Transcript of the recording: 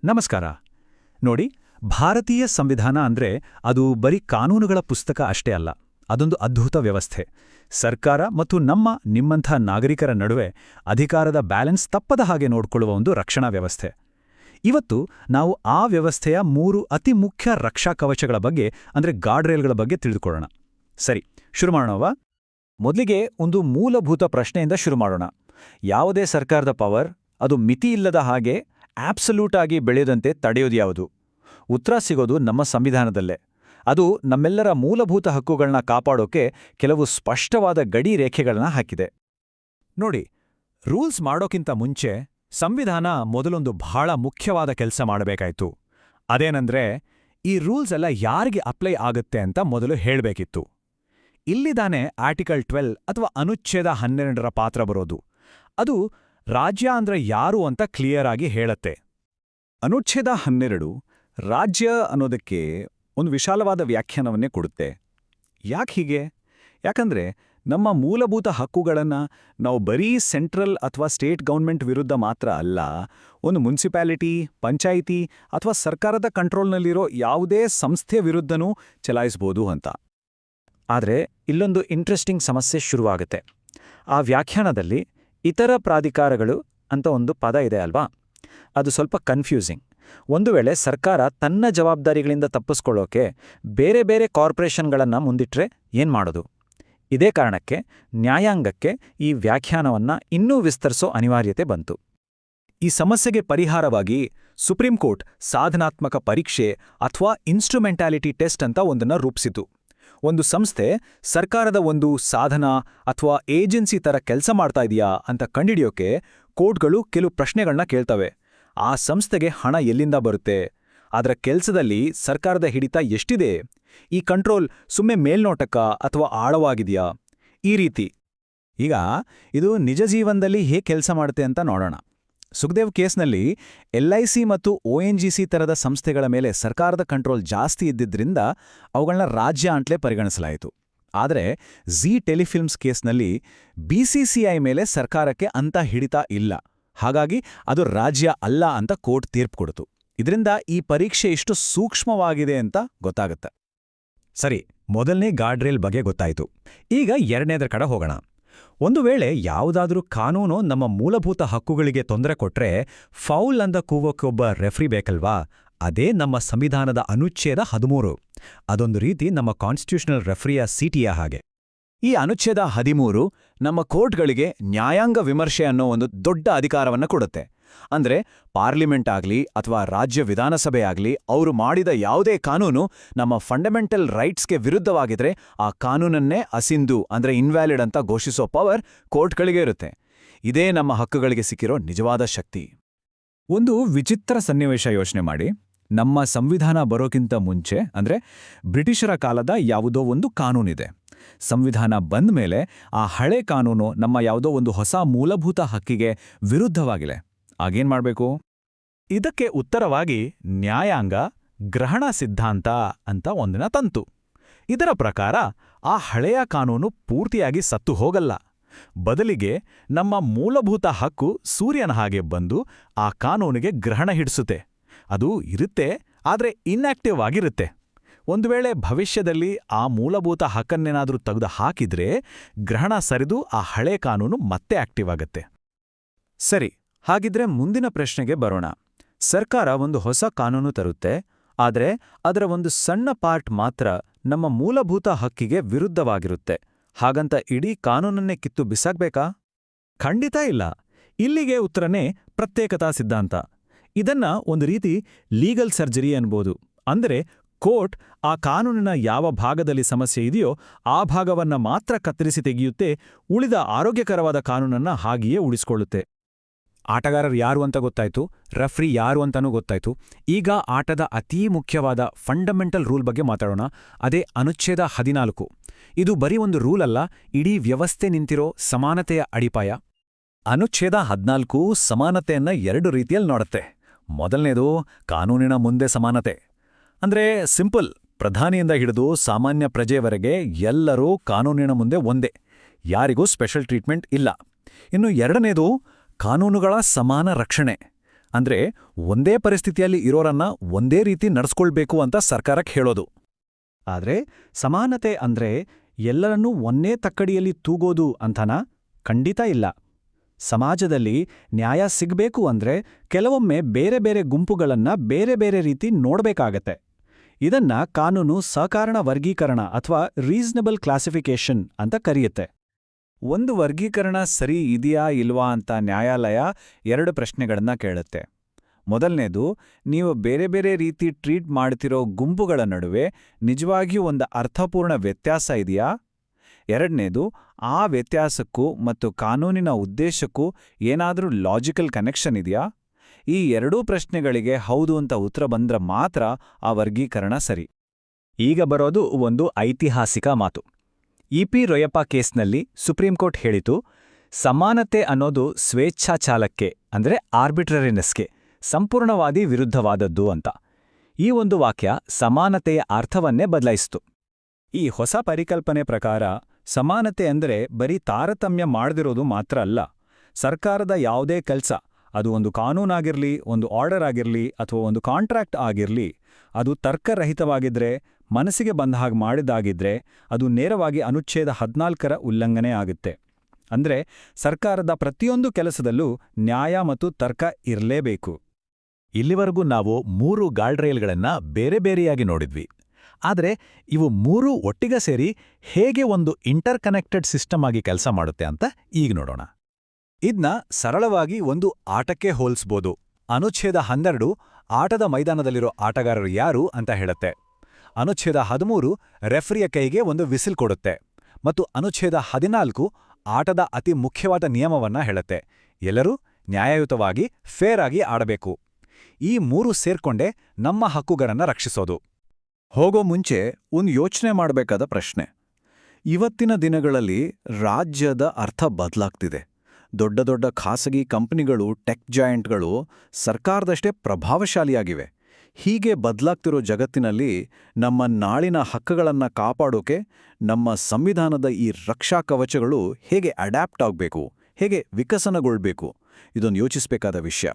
ನಮಸ್ಕಾರ. ನೋಡಿ, ಭಾರತೀಯ ಸಂವಿಧಾನ ಅಂದ್ರೆ ಅದು ಬರೀ ಕಾನೂನುಗಳ ಪುಸ್ತಕ ಅಷ್ಟೇ ಅಲ್ಲ. ಅದೊಂದು ಅದ್ಭುತ ವ್ಯವಸ್ಥೆ. ಸರ್ಕಾರ ಮತ್ತು ನಿಮ್ಮಂಥ ನಾಗರಿಕರ ನಡುವೆ ಅಧಿಕಾರದ ಬ್ಯಾಲೆನ್ಸ್ ತಪ್ಪದ ಹಾಗೆ ನೋಡ್ಕೊಳ್ಳುವ ಒಂದು ರಕ್ಷಣಾ ವ್ಯವಸ್ಥೆ. ಇವತ್ತು ನಾವು ಆ ವ್ಯವಸ್ಥೆಯ 3 ಅತಿ ಮುಖ್ಯ ರಕ್ಷಾ ಕವಚಗಳ ಬಗ್ಗೆ ಅಂದ್ರೆ ಗಾರ್ಡ್ ರೇಲ್ಗಳ ಬಗ್ಗೆ ತಿಳಿದುಕೊಳ್ಳೋಣ. ಸರಿ, ಶುರು ಮಾಡೋಣವಾ? ಮೊದಲಿಗೆ ಒಂದು ಮೂಲಭೂತ ಪ್ರಶ್ನೆಯಿಂದ ಶುರು ಮಾಡೋಣ. ಯಾವುದೇ ಸರ್ಕಾರದ ಪವರ್ ಅದು ಮಿತಿಯಿಲ್ಲದ ಹಾಗೆ ಆಬ್ಸಲ್ಯೂಟ್ ಆಗಿ ಬೆಳೆಯದಂತೆ ತಡೆಯೋದು ಯಾವುದು? ಉತ್ತರ ಸಿಗೋದು ನಮ್ಮ ಸಂವಿಧಾನದಲ್ಲೇ. ಅದು ನಮ್ಮೆಲ್ಲರ ಮೂಲಭೂತ ಹಕ್ಕುಗಳನ್ನ ಕಾಪಾಡೋಕೆ ಕೆಲವು ಸ್ಪಷ್ಟವಾದ ಗಡಿ ರೇಖೆಗಳನ್ನ ಹಾಕಿದೆ. ನೋಡಿ, ರೂಲ್ಸ್ ಮಾಡೋಕ್ಕಿಂತ ಮುಂಚೆ ಸಂವಿಧಾನ ಮೊದಲೊಂದು ಬಹಳ ಮುಖ್ಯವಾದ ಕೆಲಸ ಮಾಡಬೇಕಾಯ್ತು. ಅದೇನಂದ್ರೆ, ಈ ರೂಲ್ಸ್ ಎಲ್ಲ ಯಾರಿಗೆ ಅಪ್ಲೈ ಆಗುತ್ತೆ ಅಂತ ಮೊದಲು ಹೇಳಬೇಕಿತ್ತು. ಇಲ್ಲಿದಾನೆ ಆರ್ಟಿಕಲ್ 12 ಅಥವಾ ಅನುಚ್ಛೇದ 12ರ ಪಾತ್ರ ಬರೋದು. ಅದು ರಾಜ್ಯ ಅಂದ್ರೆ ಯಾರು ಅಂತ ಕ್ಲಿಯರ್ ಆಗಿ ಹೇಳತ್ತೆ. ಅನುಚ್ಛೇದ 12 ರಾಜ್ಯ ಅನ್ನೋದಕ್ಕೆ ಒಂದು ವಿಶಾಲವಾದ ವ್ಯಾಖ್ಯಾನವನ್ನೇ ಕೊಡುತ್ತೆ. ಯಾಕೆ ಹೀಗೆ? ಯಾಕಂದ್ರೆ ನಮ್ಮ ಮೂಲಭೂತ ಹಕ್ಕುಗಳನ್ನು ನಾವು ಬರೀ ಸೆಂಟ್ರಲ್ ಅಥವಾ ಸ್ಟೇಟ್ ಗೌರ್ಮೆಂಟ್ ವಿರುದ್ಧ ಮಾತ್ರ ಅಲ್ಲ, ಒಂದು ಮುನ್ಸಿಪಾಲಿಟಿ, ಪಂಚಾಯಿತಿ ಅಥವಾ ಸರ್ಕಾರದ ಕಂಟ್ರೋಲ್ನಲ್ಲಿರೋ ಯಾವುದೇ ಸಂಸ್ಥೆ ವಿರುದ್ಧನೂ ಚಲಾಯಿಸ್ಬೋದು ಅಂತ. ಆದರೆ ಇಲ್ಲೊಂದು ಇಂಟ್ರೆಸ್ಟಿಂಗ್ ಸಮಸ್ಯೆ ಶುರುವಾಗುತ್ತೆ. ಆ ವ್ಯಾಖ್ಯಾನದಲ್ಲಿ ಇತರ ಪ್ರಾಧಿಕಾರಗಳು ಅಂತ ಒಂದು ಪದ ಇದೆ ಅಲ್ವಾ? ಅದು ಸ್ವಲ್ಪ ಕನ್ಫ್ಯೂಸಿಂಗ್. ಒಂದು ವೇಳೆ ಸರ್ಕಾರ ತನ್ನ ಜವಾಬ್ದಾರಿಗಳಿಂದ ತಪ್ಪಿಸ್ಕೊಳ್ಳೋಕೆ ಬೇರೆ ಬೇರೆ ಕಾರ್ಪೊರೇಷನ್ಗಳನ್ನು ಮುಂದಿಟ್ರೆ ಏನ್ ಮಾಡೋದು? ಇದೇ ಕಾರಣಕ್ಕೆ ನ್ಯಾಯಾಂಗಕ್ಕೆ ಈ ವ್ಯಾಖ್ಯಾನವನ್ನ ಇನ್ನೂ ವಿಸ್ತರಿಸೋ ಅನಿವಾರ್ಯತೆ ಬಂತು. ಈ ಸಮಸ್ಯೆಗೆ ಪರಿಹಾರವಾಗಿ ಸುಪ್ರೀಂ ಕೋರ್ಟ್ ಸಾಧನಾತ್ಮಕ ಪರೀಕ್ಷೆ ಅಥವಾ ಇನ್ಸ್ಟ್ರುಮೆಂಟಾಲಿಟಿ ಟೆಸ್ಟ್ ಅಂತ ಒಂದನ್ನು ರೂಪಿಸಿತು. ಒಂದು ಸಂಸ್ಥೆ ಸರ್ಕಾರದ ಒಂದು ಸಾಧನ ಅಥವಾ ಏಜೆನ್ಸಿ ಥರ ಕೆಲಸ ಮಾಡ್ತಾ ಇದೆಯಾ ಅಂತ ಕಂಡಿಡಿಯೋಕೆ ಕೋರ್ಟ್ಗಳು ಕೆಲವು ಪ್ರಶ್ನೆಗಳನ್ನ ಕೇಳ್ತವೆ. ಆ ಸಂಸ್ಥೆಗೆ ಹಣ ಎಲ್ಲಿಂದ ಬರುತ್ತೆ? ಅದರ ಕೆಲಸದಲ್ಲಿ ಸರ್ಕಾರದ ಹಿಡಿತ ಎಷ್ಟಿದೆ? ಈ ಕಂಟ್ರೋಲ್ ಸುಮ್ಮನೆ ಮೇಲ್ನೋಟಕ್ಕ ಅಥವಾ ಆಳವಾಗಿದೆಯಾ? ಈ ರೀತಿ. ಈಗ ಇದು ನಿಜ ಜೀವನದಲ್ಲಿ ಹೇಗೆ ಕೆಲಸ ಮಾಡುತ್ತೆ ಅಂತ ನೋಡೋಣ. ಸುಖದೇವ್ ಕೇಸ್ನಲ್ಲಿ LIC ಮತ್ತು ONGC ಥರದ ಸಂಸ್ಥೆಗಳ ಮೇಲೆ ಸರ್ಕಾರದ ಕಂಟ್ರೋಲ್ ಜಾಸ್ತಿ ಇದ್ದಿದ್ರಿಂದ ಅವುಗಳನ್ನ ರಾಜ್ಯ ಅಂತಲೇ ಪರಿಗಣಿಸಲಾಯಿತು. ಆದರೆ ಝೀ ಟೆಲಿಫಿಲ್ಮ್ಸ್ ಕೇಸ್ನಲ್ಲಿ BCCI ಮೇಲೆ ಸರ್ಕಾರಕ್ಕೆ ಅಂಥ ಹಿಡಿತ ಇಲ್ಲ, ಹಾಗಾಗಿ ಅದು ರಾಜ್ಯ ಅಲ್ಲ ಅಂತ ಕೋರ್ಟ್ ತೀರ್ಪು ಕೊಡ್ತು. ಇದರಿಂದ ಈ ಪರೀಕ್ಷೆ ಇಷ್ಟು ಸೂಕ್ಷ್ಮವಾಗಿದೆ ಅಂತ ಗೊತ್ತಾಗುತ್ತೆ. ಸರಿ, ಮೊದಲನೇ ಗಾರ್ಡ್ ರೇಲ್ ಬಗ್ಗೆ ಗೊತ್ತಾಯಿತು. ಈಗ ಎರಡನೇದರ ಕಡೆ ಹೋಗೋಣ. ಒಂದು ವೇಳೆ ಯಾವುದಾದ್ರೂ ಕಾನೂನು ನಮ್ಮ ಮೂಲಭೂತ ಹಕ್ಕುಗಳಿಗೆ ತೊಂದರೆ ಕೊಟ್ರೆ ಫೌಲ್ ಅಂತ ಕೂಗೋಕ್ಕೊಬ್ಬ ರೆಫ್ರಿ ಬೇಕಲ್ವಾ? ಅದೇ ನಮ್ಮ ಸಂವಿಧಾನದ ಅನುಚ್ಛೇದ 13. ಅದೊಂದು ರೀತಿ ನಮ್ಮ ಕಾನ್ಸ್ಟಿಟ್ಯೂಷನಲ್ ರೆಫ್ರಿಯ ಸೀಟಿಯ ಹಾಗೆ. ಈ ಅನುಚ್ಛೇದ 13 ನಮ್ಮ ಕೋರ್ಟ್ಗಳಿಗೆ ನ್ಯಾಯಾಂಗ ವಿಮರ್ಶೆ ಅನ್ನೋ ಒಂದು ದೊಡ್ಡ ಅಧಿಕಾರವನ್ನು ಕೊಡುತ್ತೆ. ಅಂದ್ರೆ ಪಾರ್ಲಿಮೆಂಟ್ ಆಗಲಿ ಅಥವಾ ರಾಜ್ಯ ವಿಧಾನಸಭೆ ಆಗಲಿ ಅವರು ಮಾಡಿದ ಯಾವುದೇ ಕಾನೂನು ನಮ್ಮ ಫಂಡಮೆಂಟಲ್ ರೈಟ್ಸ್ಗೆ ವಿರುದ್ಧವಾಗಿದ್ರೆ ಆ ಕಾನೂನನ್ನೇ ಅಸಿಂಧು ಅಂದ್ರೆ ಇನ್ವ್ಯಾಲಿಡ್ ಅಂತ ಘೋಷಿಸೋ ಪವರ್ ಕೋರ್ಟ್ಗಳಿಗೆ ಇರುತ್ತೆ. ಇದೇ ನಮ್ಮ ಹಕ್ಕುಗಳಿಗೆ ಸಿಕ್ಕಿರೋ ನಿಜವಾದ ಶಕ್ತಿ. ಒಂದು ವಿಚಿತ್ರ ಸನ್ನಿವೇಶ ಯೋಚನೆ ಮಾಡಿ. ನಮ್ಮ ಸಂವಿಧಾನ ಬರೋಕ್ಕಿಂತ ಮುಂಚೆ ಅಂದ್ರೆ ಬ್ರಿಟಿಷರ ಕಾಲದ ಯಾವುದೋ ಒಂದು ಕಾನೂನಿದೆ. ಸಂವಿಧಾನ ಬಂದ ಮೇಲೆ ಆ ಹಳೆ ಕಾನೂನು ನಮ್ಮ ಯಾವುದೋ ಒಂದು ಹೊಸ ಮೂಲಭೂತ ಹಕ್ಕಿಗೆ ವಿರುದ್ಧವಾಗಿದೆ. ಆಗೇನ್ ಮಾಡಬೇಕು? ಇದಕ್ಕೆ ಉತ್ತರವಾಗಿ ನ್ಯಾಯಾಂಗ ಗ್ರಹಣ ಸಿದ್ಧಾಂತ ಅಂತ ಒಂದನ್ನ ತಂತು. ಇದರ ಪ್ರಕಾರ ಆ ಹಳೆಯ ಕಾನೂನು ಪೂರ್ತಿಯಾಗಿ ಸತ್ತು ಹೋಗಲ್ಲ. ಬದಲಿಗೆ ನಮ್ಮ ಮೂಲಭೂತ ಹಕ್ಕು ಸೂರ್ಯನ ಹಾಗೆ ಬಂದು ಆ ಕಾನೂನಿಗೆ ಗ್ರಹಣ ಹಿಡಿಸುತ್ತೆ. ಅದು ಇರುತ್ತೆ, ಆದರೆ ಇನ್ಆಕ್ಟಿವ್ ಆಗಿರುತ್ತೆ. ಒಂದು ವೇಳೆ ಭವಿಷ್ಯದಲ್ಲಿ ಆ ಮೂಲಭೂತ ಹಕ್ಕನ್ನೇನಾದರೂ ತೆಗೆದು ಹಾಕಿದ್ರೆ ಗ್ರಹಣ ಸರಿದು ಆ ಹಳೆ ಕಾನೂನು ಮತ್ತೆ ಆಕ್ಟಿವ್ ಆಗತ್ತೆ. ಸರಿ, ಹಾಗಿದ್ರೆ ಮುಂದಿನ ಪ್ರಶ್ನೆಗೆ ಬರೋಣ. ಸರ್ಕಾರ ಒಂದು ಹೊಸ ಕಾನೂನು ತರುತ್ತೆ, ಆದರೆ ಅದರ ಒಂದು ಸಣ್ಣ ಪಾರ್ಟ್ ಮಾತ್ರ ನಮ್ಮ ಮೂಲಭೂತ ಹಕ್ಕಿಗೆ ವಿರುದ್ಧವಾಗಿರುತ್ತೆ. ಹಾಗಂತ ಇಡೀ ಕಾನೂನನ್ನೇ ಕಿತ್ತು ಬಿಸಾಕ್ಬೇಕಾ? ಖಂಡಿತ ಇಲ್ಲ. ಇಲ್ಲಿಗೆ ಉತ್ತರನೇ ಪ್ರತ್ಯೇಕತಾ ಸಿದ್ಧಾಂತ. ಇದನ್ನ ಒಂದು ರೀತಿ ಲೀಗಲ್ ಸರ್ಜರಿ ಅನ್ಬೋದು. ಅಂದರೆ ಕೋರ್ಟ್ ಆ ಕಾನೂನಿನ ಯಾವ ಭಾಗದಲ್ಲಿ ಸಮಸ್ಯೆ ಇದೆಯೋ ಆ ಭಾಗವನ್ನ ಮಾತ್ರ ಕತ್ತರಿಸಿ ತೆಗೆಯುತ್ತೆ, ಉಳಿದ ಆರೋಗ್ಯಕರವಾದ ಕಾನೂನನ್ನ ಹಾಗೆಯೇ ಉಳಿಸ್ಕೊಳ್ಳುತ್ತೆ. ಆಟಗಾರರು ಯಾರು ಅಂತ ಗೊತ್ತಾಯ್ತು, ರೆಫ್ರಿ ಯಾರು ಅಂತನೂ ಗೊತ್ತಾಯ್ತು. ಈಗ ಆಟದ ಅತೀ ಮುಖ್ಯವಾದ ಫಂಡಮೆಂಟಲ್ ರೂಲ್ ಬಗ್ಗೆ ಮಾತಾಡೋಣ. ಅದೇ ಅನುಚ್ಛೇದ 14. ಇದು ಬರೀ ಒಂದು ರೂಲ್ ಅಲ್ಲ, ಇಡೀ ವ್ಯವಸ್ಥೆ ನಿಂತಿರೋ ಸಮಾನತೆಯ ಅಡಿಪಾಯ. ಅನುಚ್ಛೇದ 14 ಸಮಾನತೆಯನ್ನ 2 ರೀತಿಯಲ್ಲಿ ನೋಡುತ್ತೆ. ಮೊದಲನೇದು ಕಾನೂನಿನ ಮುಂದೆ ಸಮಾನತೆ. ಅಂದ್ರೆ ಸಿಂಪಲ್, ಪ್ರಧಾನಿಯಿಂದ ಹಿಡಿದು ಸಾಮಾನ್ಯ ಪ್ರಜೆಯವರೆಗೆ ಎಲ್ಲರೂ ಕಾನೂನಿನ ಮುಂದೆ ಒಂದೇ, ಯಾರಿಗೂ ಸ್ಪೆಷಲ್ ಟ್ರೀಟ್ಮೆಂಟ್ ಇಲ್ಲ. ಇನ್ನು ಎರಡನೇದು ಕಾನೂನುಗಳ ಸಮಾನ ರಕ್ಷಣೆ. ಅಂದ್ರೆ ಒಂದೇ ಪರಿಸ್ಥಿತಿಯಲ್ಲಿ ಇರೋರನ್ನ ಒಂದೇ ರೀತಿ ನಡ್ಸ್ಕೊಳ್ಬೇಕು ಅಂತ ಸರ್ಕಾರಕ್ಕೆ ಹೇಳೋದು. ಆದ್ರೆ ಸಮಾನತೆ ಅಂದ್ರೆ ಎಲ್ಲರನ್ನೂ ಒಂದೇ ತಕ್ಕಡಿಯಲ್ಲಿ ತೂಗೋದು ಅಂತನಾ? ಖಂಡಿತ ಇಲ್ಲ. ಸಮಾಜದಲ್ಲಿ ನ್ಯಾಯ ಸಿಗ್ಬೇಕು ಅಂದ್ರೆ ಕೆಲವೊಮ್ಮೆ ಬೇರೆ ಬೇರೆ ಗುಂಪುಗಳನ್ನ ಬೇರೆ ಬೇರೆ ರೀತಿ ನೋಡ್ಬೇಕಾಗತ್ತೆ. ಇದನ್ನ ಕಾನೂನು ಸಕಾರಣ ವರ್ಗೀಕರಣ ಅಥವಾ ರೀಸನಬಲ್ ಕ್ಲಾಸಿಫಿಕೇಶನ್ ಅಂತ ಕರೆಯುತ್ತೆ. ಒಂದು ವರ್ಗೀಕರಣ ಸರಿ ಇದೆಯಾ ಇಲ್ವಾ ಅಂತ ನ್ಯಾಯಾಲಯ 2 ಪ್ರಶ್ನೆಗಳನ್ನ ಕೇಳುತ್ತೆ. ಮೊದಲನೇದು, ನೀವು ಬೇರೆ ಬೇರೆ ರೀತಿ ಟ್ರೀಟ್ ಮಾಡ್ತಿರೋ ಗುಂಪುಗಳ ನಡುವೆ ನಿಜವಾಗಿಯೂ ಒಂದು ಅರ್ಥಪೂರ್ಣ ವ್ಯತ್ಯಾಸ ಇದೆಯಾ? ಎರಡನೇದು, ಆ ವ್ಯತ್ಯಾಸಕ್ಕೂ ಮತ್ತು ಕಾನೂನಿನ ಉದ್ದೇಶಕ್ಕೂ ಏನಾದರೂ ಲಾಜಿಕಲ್ ಕನೆಕ್ಷನ್ ಇದೆಯಾ? ಈ 2 ಪ್ರಶ್ನೆಗಳಿಗೆ ಹೌದು ಅಂತ ಉತ್ತರ ಬಂದ್ರೆ ಮಾತ್ರ ಆ ವರ್ಗೀಕರಣ ಸರಿ. ಈಗ ಬರೋದು ಒಂದು ಐತಿಹಾಸಿಕ ಮಾತು. ಇ.ಪಿ. ರೊಯ್ಯಪ್ಪ ಕೇಸ್ನಲ್ಲಿ ಸುಪ್ರೀಂಕೋರ್ಟ್ ಹೇಳಿತು, ಸಮಾನತೆ ಅನ್ನೋದು ಸ್ವೇಚ್ಛಾಚಾಲಕ್ಕೆ ಅಂದ್ರೆ ಆರ್ಬಿಟ್ರರಿನೆಸ್ಗೆ ಸಂಪೂರ್ಣವಾದಿ ವಿರುದ್ಧವಾದದ್ದು ಅಂತ. ಈ ಒಂದು ವಾಕ್ಯ ಸಮಾನತೆಯ ಅರ್ಥವನ್ನೇ ಬದಲಾಯಿಸಿತು. ಈ ಹೊಸ ಪರಿಕಲ್ಪನೆ ಪ್ರಕಾರ ಸಮಾನತೆ ಅಂದರೆ ಬರೀ ತಾರತಮ್ಯ ಮಾಡದಿರೋದು ಮಾತ್ರ ಅಲ್ಲ. ಸರ್ಕಾರದ ಯಾವುದೇ ಕೆಲಸ, ಅದು ಒಂದು ಕಾನೂನಾಗಿರ್ಲಿ, ಒಂದು ಆರ್ಡರ್ ಆಗಿರ್ಲಿ ಅಥವಾ ಒಂದು ಕಾಂಟ್ರಾಕ್ಟ್ ಆಗಿರ್ಲಿ, ಅದು ತರ್ಕರಹಿತವಾಗಿದ್ರೆ, ಮನಸ್ಸಿಗೆ ಬಂದ ಹಾಗೆ ಮಾಡಿದಾಗಿದ್ರೆ ಅದು ನೇರವಾಗಿ ಅನುಚ್ಛೇದ 14ರ ಉಲ್ಲಂಘನೆ ಆಗುತ್ತೆ. ಅಂದ್ರೆ ಸರ್ಕಾರದ ಪ್ರತಿಯೊಂದು ಕೆಲಸದಲ್ಲೂ ನ್ಯಾಯ ಮತ್ತು ತರ್ಕ ಇರಲೇಬೇಕು. ಇಲ್ಲಿವರೆಗೂ ನಾವು 3 ಗಾರ್ಡ್ರೈಲ್ಗಳನ್ನ ಬೇರೆ ಬೇರೆಯಾಗಿ ನೋಡಿದ್ವಿ. ಆದರೆ ಇವು 3 ಒಟ್ಟಿಗೆ ಸೇರಿ ಹೇಗೆ ಒಂದು ಇಂಟರ್ ಕನೆಕ್ಟೆಡ್ ಸಿಸ್ಟಮ್ ಆಗಿ ಕೆಲಸ ಮಾಡುತ್ತೆ ಅಂತ ಈಗ ನೋಡೋಣ. ಇದನ್ನ ಸರಳವಾಗಿ ಒಂದು ಆಟಕ್ಕೆ ಹೋಲಿಸ್ಬೋದು. ಅನುಚ್ಛೇದ 12 ಆಟದ ಮೈದಾನದಲ್ಲಿರೋ ಆಟಗಾರರು ಯಾರು ಅಂತ ಹೇಳುತ್ತೆ. ಅನುಚ್ಛೇದ 13 ರೆಫರಿಯ ಕೈಗೆ ಒಂದು ವಿಸಿಲ್ ಕೊಡುತ್ತೆ. ಮತ್ತು ಅನುಚ್ಛೇದ 14 ಆಟದ ಅತಿ ಮುಖ್ಯವಾದ ನಿಯಮವನ್ನ ಹೇಳುತ್ತೆ, ಎಲ್ಲರೂ ನ್ಯಾಯಯುತವಾಗಿ ಫೇರ್ ಆಗಿ ಆಡಬೇಕು. ಈ 3 ಸೇರ್ಕೊಂಡೇ ನಮ್ಮ ಹಕ್ಕುಗಳನ್ನ ರಕ್ಷಿಸೋದು. ಹೋಗೋ ಮುಂಚೆ ಒಂದು ಯೋಚನೆ ಮಾಡಬೇಕಾದ ಪ್ರಶ್ನೆ. ಇವತ್ತಿನ ದಿನಗಳಲ್ಲಿ ರಾಜ್ಯದ ಅರ್ಥ ಬದಲಾಗ್ತಿದೆ. ದೊಡ್ಡ ದೊಡ್ಡ ಖಾಸಗಿ ಕಂಪನಿಗಳು, ಟೆಕ್ ಜಾಯಿಂಟ್ಗಳು ಸರ್ಕಾರದಷ್ಟೇ ಪ್ರಭಾವಶಾಲಿಯಾಗಿವೆ. ಹೀಗೆ ಬದಲಾಗ್ತಿರೋ ಜಗತ್ತಿನಲ್ಲಿ ನಮ್ಮ ನಾಳಿನ ಹಕ್ಕುಗಳನ್ನು ಕಾಪಾಡೋಕೆ ನಮ್ಮ ಸಂವಿಧಾನದ ಈ ರಕ್ಷಾ ಕವಚಗಳು ಹೇಗೆ ಅಡ್ಯಾಪ್ಟ್ ಆಗಬೇಕು, ಹೇಗೆ ವಿಕಸನಗೊಳ್ಬೇಕು, ಇದೊಂದು ಯೋಚಿಸಬೇಕಾದ ವಿಷಯ.